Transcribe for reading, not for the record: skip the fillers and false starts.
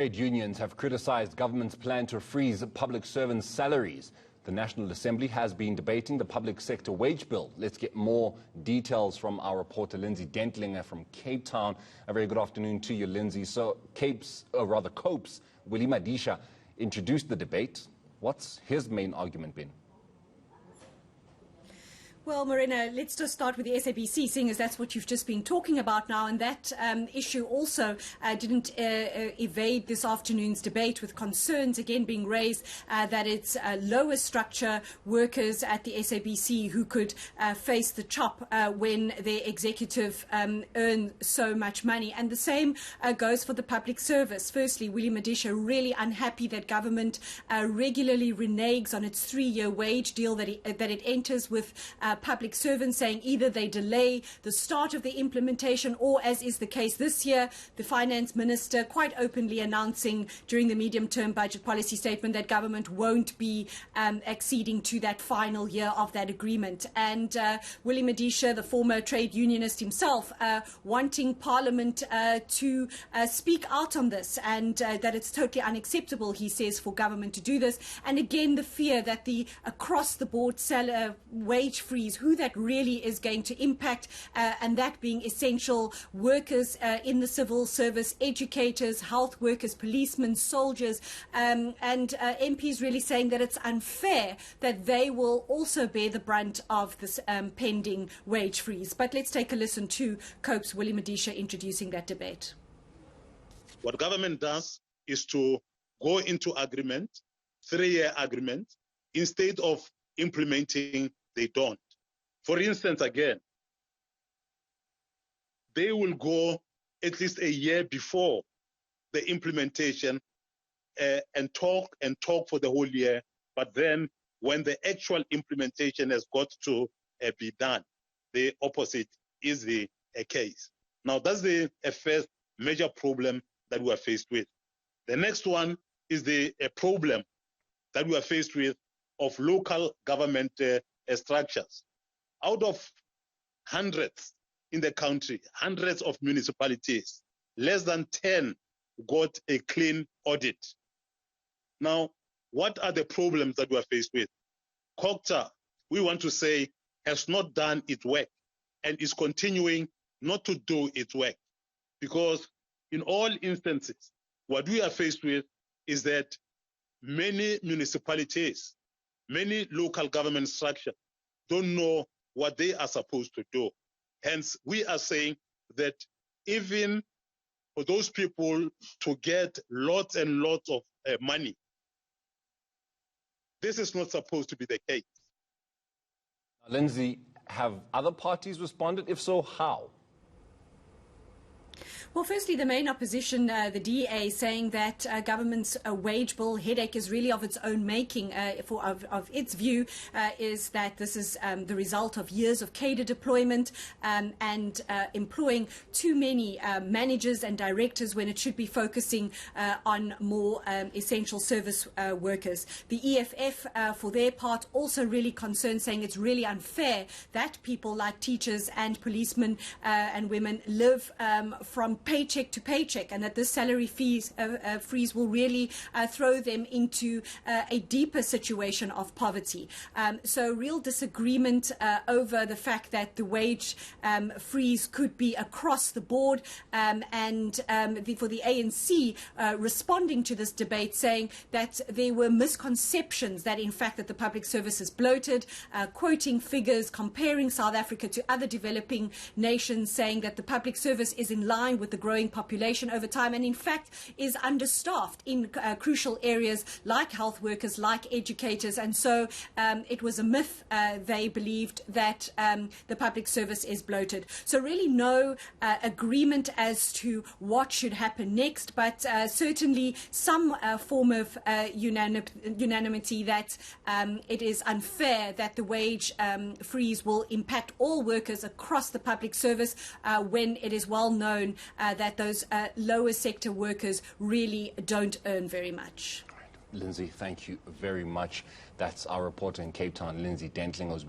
Trade unions have criticized government's plan to freeze public servants' salaries. The National Assembly has been debating the public sector wage bill. Let's get more details from our reporter Lindsay Dentlinger from Cape Town. A very good afternoon to you, Lindsay. So COPE's Willie Madisha introduced the debate. What's his main argument been? Well, Marina, let's just start with the SABC, seeing as that's what you've just been talking about now. And that issue also didn't evade this afternoon's debate, with concerns again being raised that it's lower structure workers at the SABC who could face the chop when their executive earn so much money. And the same goes for the public service. Firstly, Willie Madisha really unhappy that government regularly reneges on its 3-year wage deal that it enters with public servants, saying either they delay the start of the implementation or, as is the case this year, the finance minister quite openly announcing during the medium-term budget policy statement that government won't be acceding to that final year of that agreement. And Willie Madisha, the former trade unionist himself, wanting Parliament to speak out on this, and that it's totally unacceptable, he says, for government to do this. And again, the fear that the across-the-board wage freeze, who that really is going to impact, and that being essential workers in the civil service, educators, health workers, policemen, soldiers, and MPs really saying that it's unfair that they will also bear the brunt of this pending wage freeze. But let's take a listen to COPE's Willie Madisha introducing that debate. What government does is to go into agreement, 3-year agreement, instead of implementing, they don't. For instance, again, they will go at least a year before the implementation and talk for the whole year. But then when the actual implementation has got to be done, the opposite is the case. Now, that's the first major problem that we are faced with. The next one is the problem that we are faced with of local government structures. Out of hundreds in the country, hundreds of municipalities, less than 10 got a clean audit. Now, what are the problems that we are faced with? COGTA, we want to say, has not done its work and is continuing not to do its work, because in all instances, what we are faced with is that many municipalities, many local government structures don't know what they are supposed to do. Hence, we are saying that even for those people to get lots and lots of money, this is not supposed to be the case. Lindsay, have other parties responded? If so, how? Well, firstly, the main opposition, the DA, saying that government's wage bill headache is really of its own making. Of its view, is that this is the result of years of cadre deployment and employing too many managers and directors when it should be focusing on more essential service workers. The EFF, for their part, also really concerned, saying it's really unfair that people like teachers and policemen and women live from paycheck to paycheck, and that this salary freeze will really throw them into a deeper situation of poverty. So real disagreement over the fact that the wage freeze could be across the board, and for the ANC responding to this debate, saying that there were misconceptions that in fact that the public service is bloated, quoting figures, comparing South Africa to other developing nations, saying that the public service is in line with the growing population over time, and in fact is understaffed in crucial areas like health workers, like educators. And so it was a myth, they believed, that the public service is bloated. So really no agreement as to what should happen next, but certainly some form of unanimity that it is unfair that the wage freeze will impact all workers across the public service when it is well known that those lower sector workers really don't earn very much. Lindsay, thank you very much. That's our reporter in Cape Town, Lindsay Dentlinger, who's been